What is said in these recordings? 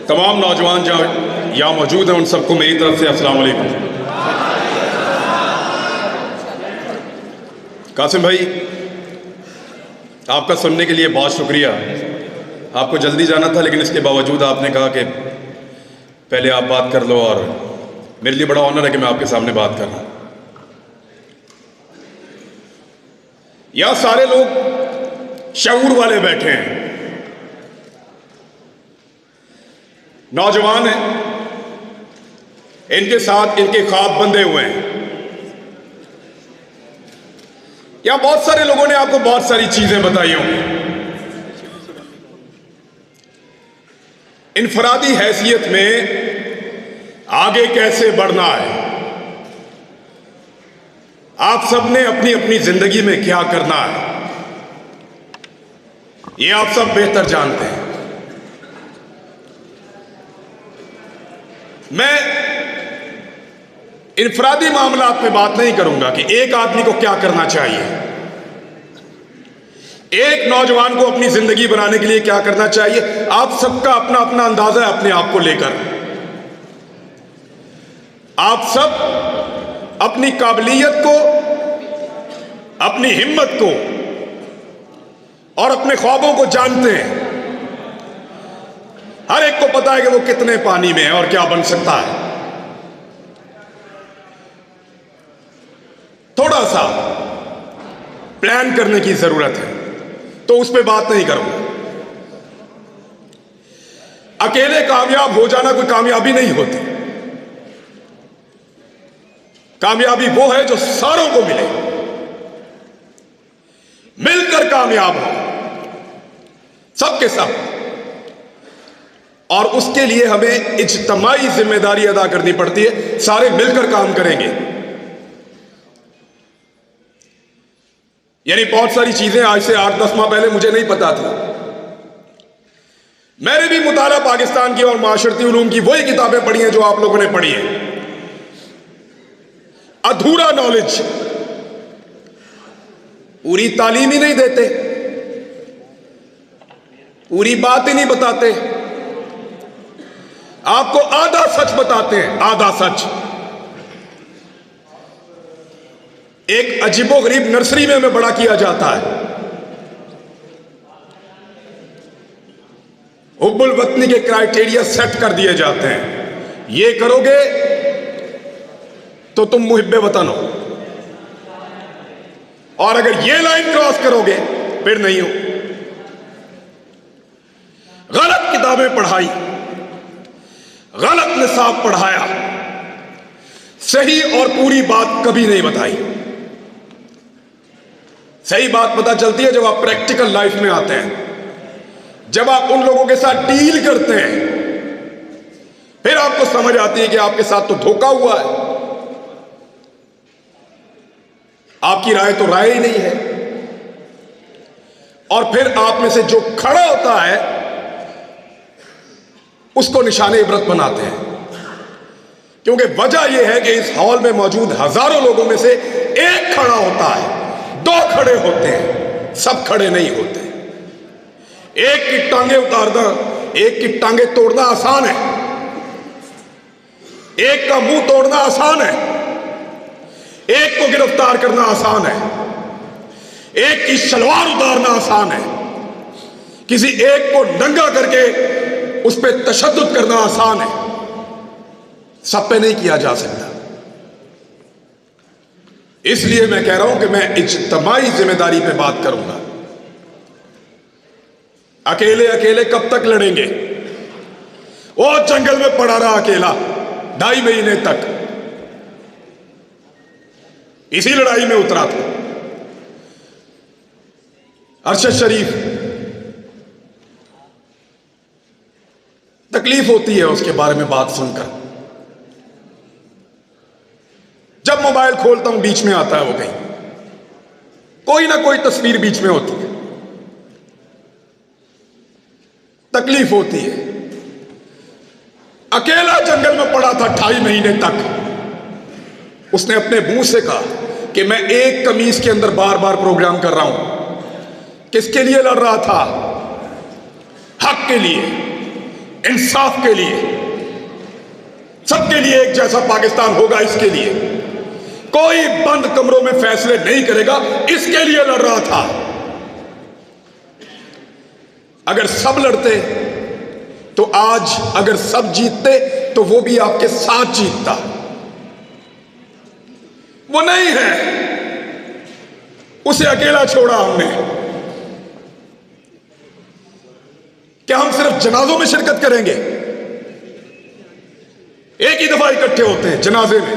तमाम नौजवान जो यहाँ मौजूद हैं उन सबको मेरी तरफ से अस्सलाम वालेकुम। कासिम भाई, आपका सुनने के लिए बहुत शुक्रिया। आपको जल्दी जाना था, लेकिन इसके बावजूद आपने कहा कि पहले आप बात कर लो, और मेरे लिए बड़ा ऑनर है कि मैं आपके सामने बात कर रहा हूँ। यहाँ सारे लोग शऊर वाले बैठे हैं, नौजवान हैं, इनके साथ इनके ख्वाब बंधे हुए हैं। यहां बहुत सारे लोगों ने आपको बहुत सारी चीजें बताई होंगी। इनफरादी हैसियत में आगे कैसे बढ़ना है, आप सबने अपनी अपनी जिंदगी में क्या करना है, ये आप सब बेहतर जानते हैं। मैं इनफरादी मामलात पे बात नहीं करूंगा कि एक आदमी को क्या करना चाहिए, एक नौजवान को अपनी जिंदगी बनाने के लिए क्या करना चाहिए। आप सबका अपना अपना अंदाजा है अपने आप को लेकर। आप सब अपनी काबिलियत को, अपनी हिम्मत को और अपने ख्वाबों को जानते हैं। हर एक को पता है कि वो कितने पानी में है और क्या बन सकता है। थोड़ा सा प्लान करने की जरूरत है, तो उस पर बात नहीं करूंगा। अकेले कामयाब हो जाना कोई कामयाबी नहीं होती। कामयाबी वो है जो सारों को मिले, मिलकर कामयाब हो सबके सब। और उसके लिए हमें इज्तिमाई जिम्मेदारी अदा करनी पड़ती है, सारे मिलकर काम करेंगे। यानी बहुत सारी चीजें आज से 8-10 माह पहले मुझे नहीं पता थी। मैंने भी मुताला पाकिस्तान की और माशरती उलूम की वही किताबें पढ़ी हैं जो आप लोगों ने पढ़ी हैं। अधूरा नॉलेज, पूरी तालीम ही नहीं देते, पूरी बात ही नहीं बताते, आपको आधा सच बताते हैं, आधा सच। एक अजीबोगरीब नर्सरी में हमें बड़ा किया जाता है। हुब्बुल वतनी के क्राइटेरिया सेट कर दिए जाते हैं, ये करोगे तो तुम मुहिब्बे वतन हो, और अगर ये लाइन क्रॉस करोगे फिर नहीं हो। गलत किताबें पढ़ाई, गलत निसाब पढ़ाया, सही और पूरी बात कभी नहीं बताई। सही बात पता चलती है जब आप प्रैक्टिकल लाइफ में आते हैं, जब आप उन लोगों के साथ डील करते हैं, फिर आपको समझ आती है कि आपके साथ तो धोखा हुआ है, आपकी राय तो राय ही नहीं है। और फिर आप में से जो खड़ा होता है उसको निशाने इबरत बनाते हैं, क्योंकि वजह यह है कि इस हॉल में मौजूद हजारों लोगों में से एक खड़ा होता है, 2 खड़े होते हैं, सब खड़े नहीं होते। एक की टांगे उतारना, एक की टांगे तोड़ना आसान है, एक का मुंह तोड़ना आसान है, एक को गिरफ्तार करना आसान है, एक की सलवार उतारना आसान है, किसी एक को नंगा करके उस पर तशद्दुद करना आसान है, सब पे नहीं किया जा सकता। इसलिए मैं कह रहा हूं कि मैं इज्तिमाई जिम्मेदारी पे बात करूंगा। अकेले अकेले कब तक लड़ेंगे? वो जंगल में पड़ा रहा अकेला 2.5 महीने तक, इसी लड़ाई में उतरा था। अरशद शरीफ, तकलीफ होती है उसके बारे में बात सुनकर। जब मोबाइल खोलता हूं बीच में आता है वो कहीं, कोई ना कोई तस्वीर बीच में होती है, तकलीफ होती है। अकेला जंगल में पड़ा था 2.5 महीने तक। उसने अपने मुंह से कहा कि मैं एक कमीज के अंदर बार बार प्रोग्राम कर रहा हूं। किसके लिए लड़ रहा था? हक के लिए। इंसाफ के लिए, सबके लिए एक जैसा पाकिस्तान होगा, इसके लिए कोई बंद कमरों में फैसले नहीं करेगा, इसके लिए लड़ रहा था। अगर सब लड़ते तो आज, अगर सब जीतते तो वो भी आपके साथ जीतता। वो नहीं है, उसे अकेला छोड़ा हमने। क्या हम सिर्फ जनाजों में शिरकत करेंगे? एक ही दफा इकट्ठे होते हैं जनाजे में,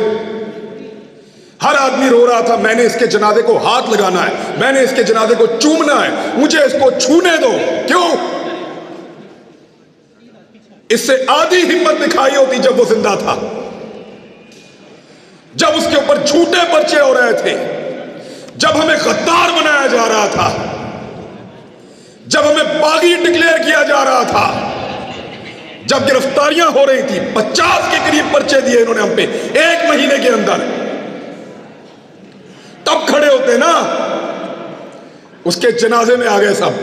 हर आदमी रो रहा था मैंने इसके जनाजे को हाथ लगाना है, मैंने इसके जनाजे को चूमना है, मुझे इसको छूने दो। क्यों? इससे आधी हिम्मत दिखाई होती जब वो जिंदा था, जब उसके ऊपर झूठे पर्चे हो रहे थे, जब हमें गद्दार बनाया जा रहा था, जब हमें बागी डिक्लेयर किया जा रहा था, जब गिरफ्तारियां हो रही थी। 50 के करीब पर्चे दिए इन्होंने हम पे 1 महीने के अंदर। तब खड़े होते ना, उसके जनाजे में आ गए सब।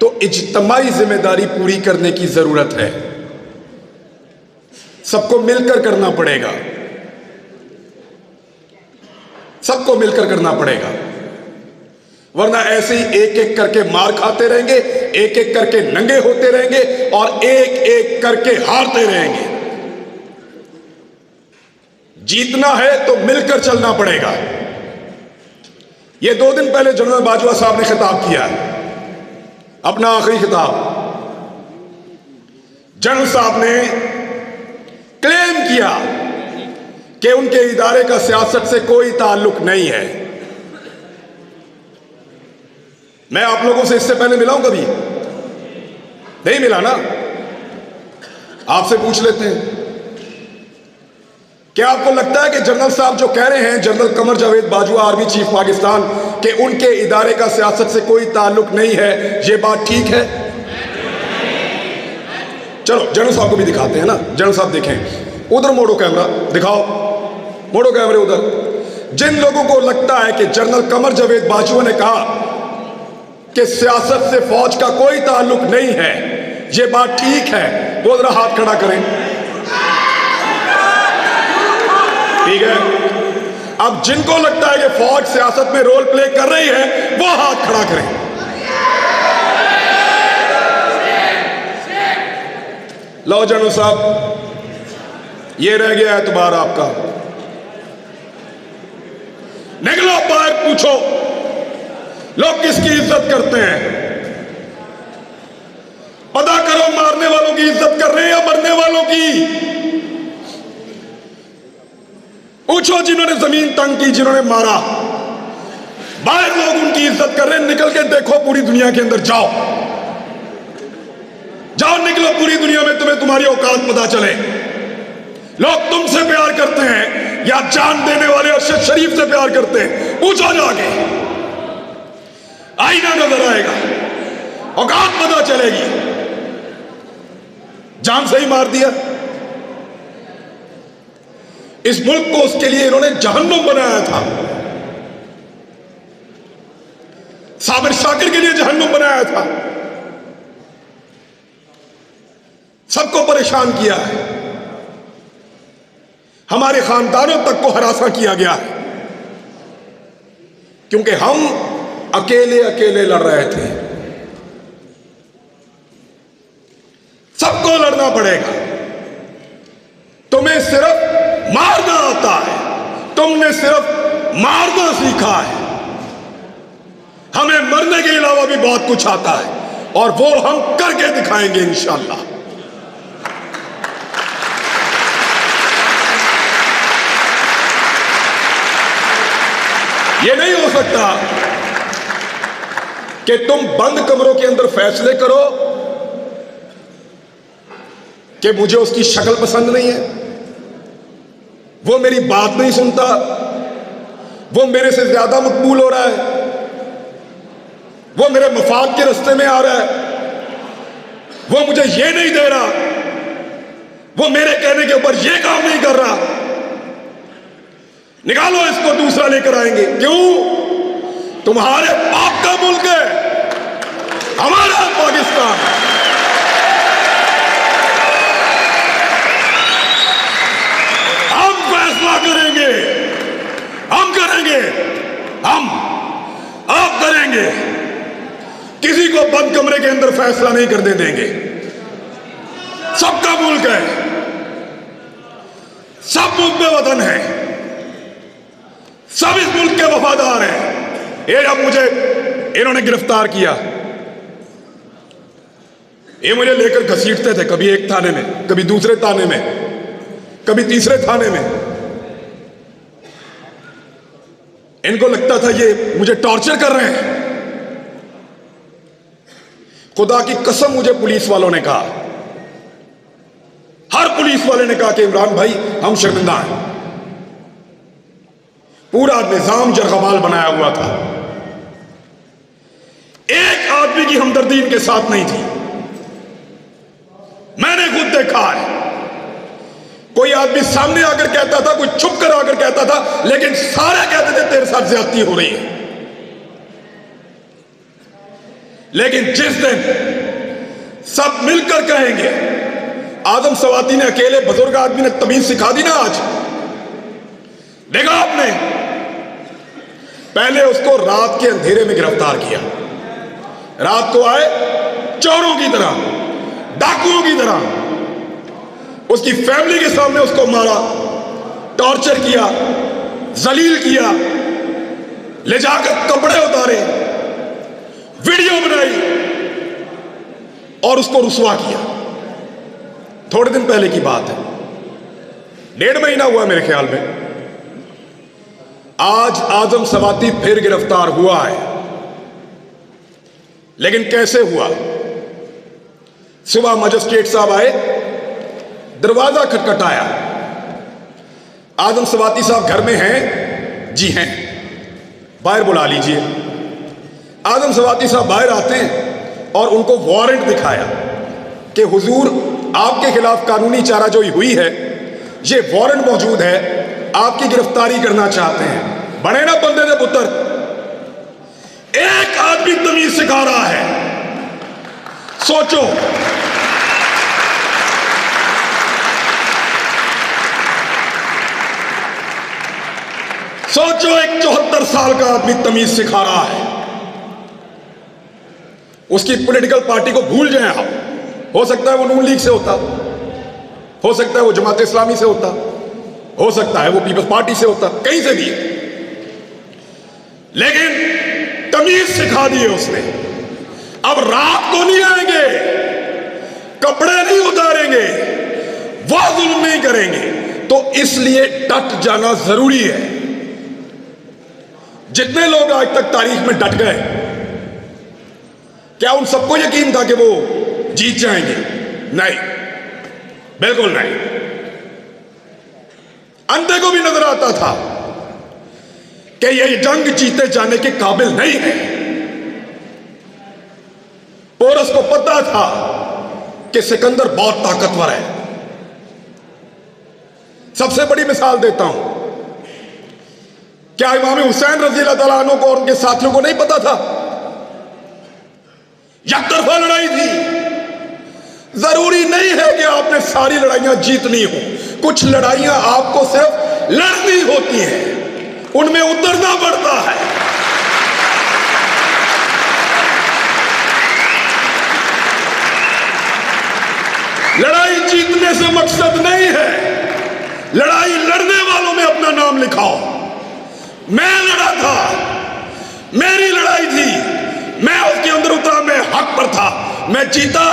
तो इज्तिमाई जिम्मेदारी पूरी करने की जरूरत है, सबको मिलकर करना पड़ेगा, सबको मिलकर करना पड़ेगा, वरना ऐसे ही एक एक करके मार खाते रहेंगे, एक एक करके नंगे होते रहेंगे और एक एक करके हारते रहेंगे। जीतना है तो मिलकर चलना पड़ेगा। यह 2 दिन पहले जनरल बाजवा साहब ने खिताब किया है, अपना आखिरी खिताब। जनरल साहब ने क्लेम किया कि उनके इदारे का सियासत से कोई ताल्लुक नहीं है। मैं आप लोगों से इससे पहले मिला हूं कभी? नहीं मिला ना? आपसे पूछ लेते हैं, क्या आपको लगता है कि जनरल साहब जो कह रहे हैं, general Qamar Javed Bajwa army chief Pakistan, कि उनके इदारे का सियासत से कोई ताल्लुक नहीं है, ये बात ठीक है? चलो जनरल साहब को भी दिखाते हैं ना। जनरल साहब देखें, उधर मोड़ो कैमरा, दिखाओ, मोड़ो कैमरे उधर। जिन लोगों को लगता है कि जनरल कमर जावेद बाजवा ने कहा कि सियासत से फौज का कोई ताल्लुक नहीं है, ये बात ठीक है, वो जरा हाथ खड़ा करें। ठीक है, अब जिनको लगता है कि फौज सियासत में रोल प्ले कर रही है, वो हाथ खड़ा करें। लो जनरल साहब, ये रह गया एतबार आपका। निकलो बाहर, पूछो लोग किसकी इज्जत करते हैं, पता करो मारने वालों की इज्जत कर रहे हैं या मरने वालों की। पूछो जिन्होंने जमीन तंग की, जिन्होंने मारा, बाहर लोग उनकी इज्जत कर रहे हैं। निकल के देखो पूरी दुनिया के अंदर, जाओ जाओ, निकलो पूरी दुनिया में, तुम्हें तुम्हारी औकात पता चले। लोग तुमसे प्यार करते हैं या जान देने वाले अरशद शरीफ से प्यार करते हैं? पूछो जाके, आईना नजर आएगा, औकात पता चलेगी। जान से ही मार दिया। इस मुल्क को उसके लिए इन्होंने जहन्नुम बनाया था, साबिर शाकिर के लिए जहन्नुम बनाया था, सबको परेशान किया है, हमारे खानदानों तक को हरासा किया गया है, क्योंकि हम अकेले अकेले लड़ रहे थे। सबको लड़ना पड़ेगा। तुम्हें सिर्फ मारना आता है, तुमने सिर्फ मारना सीखा है, हमें मरने के अलावा भी बहुत कुछ आता है, और वो हम करके दिखाएंगे इंशाअल्लाह। ये नहीं हो सकता कि तुम बंद कमरों के अंदर फैसले करो कि मुझे उसकी शक्ल पसंद नहीं है, वो मेरी बात नहीं सुनता, वो मेरे से ज्यादा मकबूल हो रहा है, वो मेरे मफाद के रास्ते में आ रहा है, वो मुझे ये नहीं दे रहा, वो मेरे कहने के ऊपर ये काम नहीं कर रहा, निकालो इसको, दूसरा लेकर आएंगे। क्यों? तुम्हारे बाप का मुल्क है, हमारा पाकिस्तान। हम फैसला करेंगे, हम करेंगे, हम आप करेंगे। किसी को बंद कमरे के अंदर फैसला नहीं करने देंगे। सबका मुल्क है, सब मुल्क में वतन है, सब इस मुल्क के वफादार हैं। ये जब मुझे इन्होंने गिरफ्तार किया, ये मुझे लेकर घसीटते थे, कभी एक थाने में, कभी दूसरे थाने में, कभी तीसरे थाने में। इनको लगता था ये मुझे टॉर्चर कर रहे हैं। खुदा की कसम मुझे पुलिस वालों ने कहा, हर पुलिस वाले ने कहा कि इमरान भाई हम शर्मिंदा हैं। पूरा निजाम जरगमाल बनाया हुआ था, एक आदमी की हमदर्दी इनके साथ नहीं थी। मैंने खुद देखा है, कोई आदमी सामने आकर कहता था, कोई छुप कर आकर कहता था, लेकिन सारे कहते थे तेरे साथ ज्यादती हो रही है। लेकिन जिस दिन सब मिलकर कहेंगे, आदम सवाती ने अकेले बुजुर्ग आदमी ने तमीज सिखा दी ना। आज देखा आपने, पहले उसको रात के अंधेरे में गिरफ्तार किया, रात को आए चोरों की तरह, डाकुओं की तरह, उसकी फैमिली के सामने उसको मारा, टॉर्चर किया, जलील किया, ले जाकर कपड़े उतारे, वीडियो बनाई और उसको रुसवा किया। थोड़े दिन पहले की बात है, 1.5 महीना हुआ मेरे ख्याल में। आज आजम सवाती फिर गिरफ्तार हुआ है, लेकिन कैसे हुआ? सुबह मजिस्ट्रेट साहब आए, दरवाजा खटखटाया, आजम सवाती साहब घर में हैं? जी हैं, बाहर बुला लीजिए। आजम सवाती साहब बाहर आते हैं और उनको वारंट दिखाया कि हुजूर आपके खिलाफ कानूनी चाराजोई हुई है, ये वारंट मौजूद है, आपकी गिरफ्तारी करना चाहते हैं। बने ना बंदे दे पुत्र, एक आदमी तमीज सिखा रहा है। सोचो, सोचो, एक 74 साल का आदमी तमीज सिखा रहा है। उसकी पॉलिटिकल पार्टी को भूल जाएं आप, हो सकता है वो नून लीग से होता, हो सकता है वो जमात इस्लामी से होता, हो सकता है वो पीपल्स पार्टी से होता, कहीं से भी, लेकिन तमीज सिखा दी है उसने। अब रात को नहीं आएंगे, कपड़े नहीं उतारेंगे, वो जुल्म नहीं करेंगे। तो इसलिए डट जाना जरूरी है। जितने लोग आज तक तारीख में डट गए, क्या उन सबको यकीन था कि वो जीत जाएंगे? नहीं, बिल्कुल नहीं। अंधे को भी नजर आता था कि ये जंग जीते जाने के काबिल नहीं है। पोरस को पता था कि सिकंदर बहुत ताकतवर है। सबसे बड़ी मिसाल देता हूं, क्या इमाम हुसैन रज़ी अल्लाह तआला अन्हु को और उनके साथियों को नहीं पता था? यकतरफा लड़ाई थी। जरूरी नहीं है कि आपने सारी लड़ाइयां जीतनी हो, कुछ लड़ाइयां आपको सिर्फ लड़नी होती हैं, उनमें उतरना पड़ता है। लड़ाई जीतने से मकसद नहीं है, लड़ाई लड़ने वालों में अपना नाम लिखाओ। मैं लड़ा था, मेरी लड़ाई थी, मैं उसके अंदर उतरा, मैं हक पर था, मैं जीता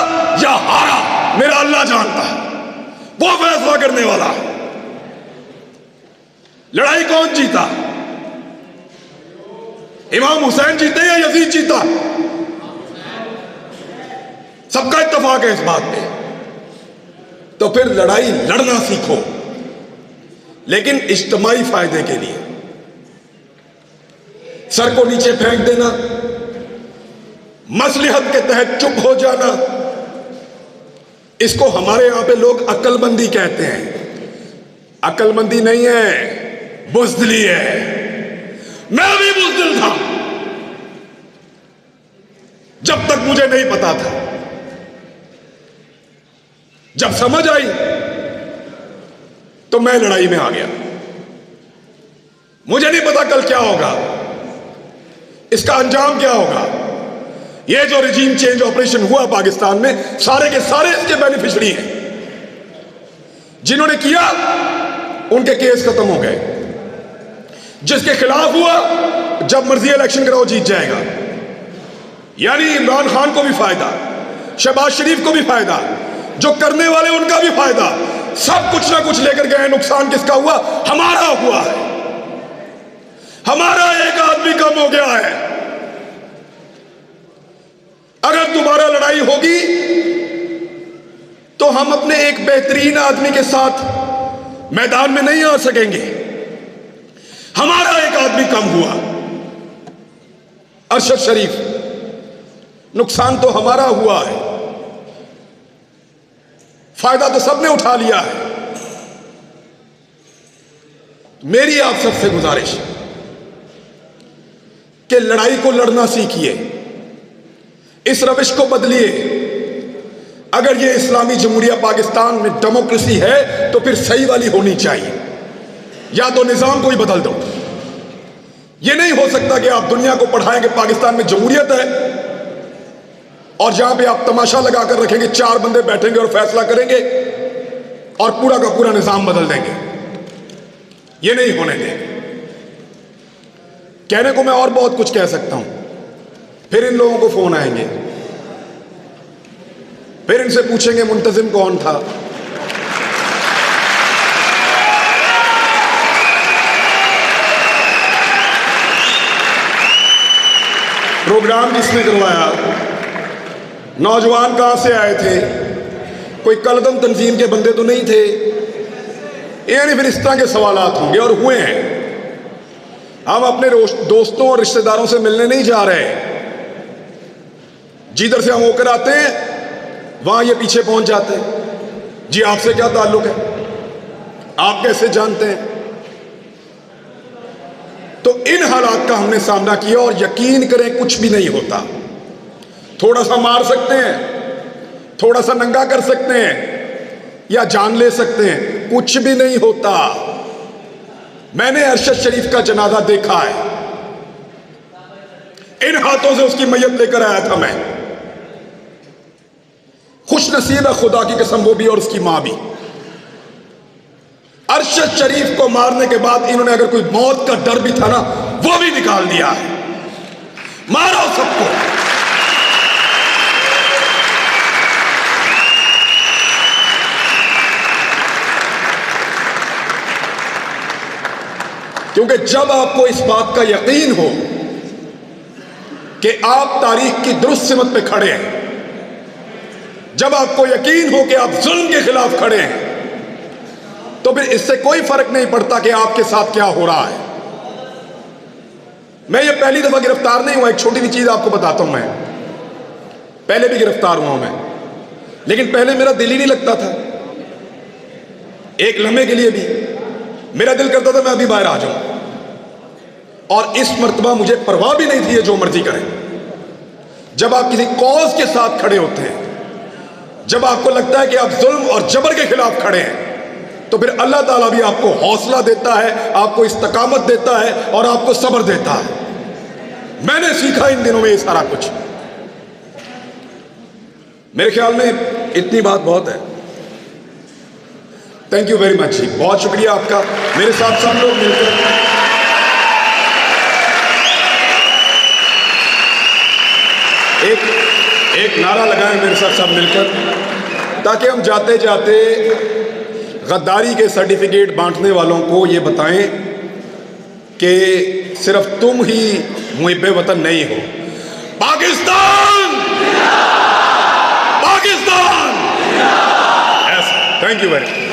या हारा मेरा अल्लाह जानता है, वो फैसला करने वाला है। लड़ाई कौन जीता? इमाम हुसैन जीते या यजीद जीता? सबका इत्तेफाक है इस बात पे। तो फिर लड़ाई लड़ना सीखो, लेकिन इज्तिमाई फायदे के लिए। सर को नीचे फेंक देना, मसलिहत के तहत चुप हो जाना, इसको हमारे यहां पे लोग अक्लमंदी कहते हैं। अक्लमंदी नहीं है, बुज़दिली है। मैं भी बुज़दिल था, जब तक मुझे नहीं पता था। जब समझ आई तो मैं लड़ाई में आ गया। मुझे नहीं पता कल क्या होगा, इसका अंजाम क्या होगा। ये जो रिजीम चेंज ऑपरेशन हुआ पाकिस्तान में, सारे के सारे इसके बेनिफिशियरी हैं। जिन्होंने किया उनके केस खत्म हो गए। जिसके खिलाफ हुआ, जब मर्जी इलेक्शन कराओ जीत जाएगा। यानी इमरान खान को भी फायदा, शहबाज शरीफ को भी फायदा, जो करने वाले उनका भी फायदा। सब कुछ ना कुछ लेकर गए। नुकसान किसका हुआ? हमारा हुआ है। हमारा एक आदमी कम हो गया है। अगर दोबारा लड़ाई होगी तो हम अपने एक बेहतरीन आदमी के साथ मैदान में नहीं आ सकेंगे। हमारा एक आदमी कम हुआ, अरशद शरीफ। नुकसान तो हमारा हुआ है, फायदा तो सबने उठा लिया है। मेरी आप सबसे गुजारिश कि लड़ाई को लड़ना सीखिए, इस रविश को बदलिए। अगर ये इस्लामी जमहूरिया पाकिस्तान में डेमोक्रेसी है तो फिर सही वाली होनी चाहिए, या तो निजाम को ही बदल दो। ये नहीं हो सकता कि आप दुनिया को पढ़ाएं कि पाकिस्तान में जमहूरियत है और जहां पे आप तमाशा लगा कर रखेंगे, 4 बंदे बैठेंगे और फैसला करेंगे और पूरा का पूरा निजाम बदल देंगे। ये नहीं होने देंगे। कहने को मैं और बहुत कुछ कह सकता हूं, फिर इन लोगों को फोन आएंगे, फिर इनसे पूछेंगे मुंतजिम कौन था, प्रोग्राम किसने करवाया, नौजवान कहां से आए थे, कोई कलदम तंजीम के बंदे तो नहीं थे। यानी फिर इस तरह के सवालात होंगे और हुए हैं। हम अपने दोस्तों और रिश्तेदारों से मिलने नहीं जा रहे। जिधर से हम होकर आते हैं वहां ये पीछे पहुंच जाते हैं। जी आपसे क्या ताल्लुक है, आप कैसे जानते हैं। तो इन हालात का हमने सामना किया और यकीन करें कुछ भी नहीं होता। थोड़ा सा मार सकते हैं, थोड़ा सा नंगा कर सकते हैं या जान ले सकते हैं, कुछ भी नहीं होता। मैंने अरशद शरीफ का जनाजा देखा है, इन हाथों से उसकी मैयत लेकर आया था मैं। खुश नसीब है खुदा की कसम वो भी और उसकी मां भी। अरशद शरीफ को मारने के बाद इन्होंने अगर कोई मौत का डर भी था ना, वो भी निकाल दिया है। मारो सबको। क्योंकि जब आपको इस बात का यकीन हो कि आप तारीख की दुरुस्त सिमत पे खड़े हैं, जब आपको यकीन हो कि आप जुल्म के खिलाफ खड़े हैं, तो फिर इससे कोई फर्क नहीं पड़ता कि आपके साथ क्या हो रहा है। मैं ये पहली दफा गिरफ्तार नहीं हुआ। एक छोटी सी चीज आपको बताता हूं, मैं पहले भी गिरफ्तार हुआ मैं, लेकिन पहले मेरा दिल ही नहीं लगता था। एक लम्हे के लिए भी मेरा दिल करता था मैं अभी बाहर आ जाऊं, और इस मर्तबा मुझे परवाह भी नहीं थी ये जो मर्जी करें। जब आप किसी कॉज के साथ खड़े होते हैं, जब आपको लगता है कि आप जुल्म और जबर के खिलाफ खड़े हैं, तो फिर अल्लाह ताला भी आपको हौसला देता है, आपको इस्तकामत देता है और आपको सब्र देता है। मैंने सीखा इन दिनों में ये सारा कुछ। मेरे ख्याल में इतनी बात बहुत है। थैंक यू वेरी मच जी, बहुत शुक्रिया आपका। मेरे साथ सब लोग मिलकर एक नारा लगाएं मेरे साथ सब मिलकर, ताकि हम जाते जाते गद्दारी के सर्टिफिकेट बांटने वालों को ये बताएं कि सिर्फ तुम ही मुहिब्बे वतन नहीं हो। Pakistan, Pakistan. Thank you very much.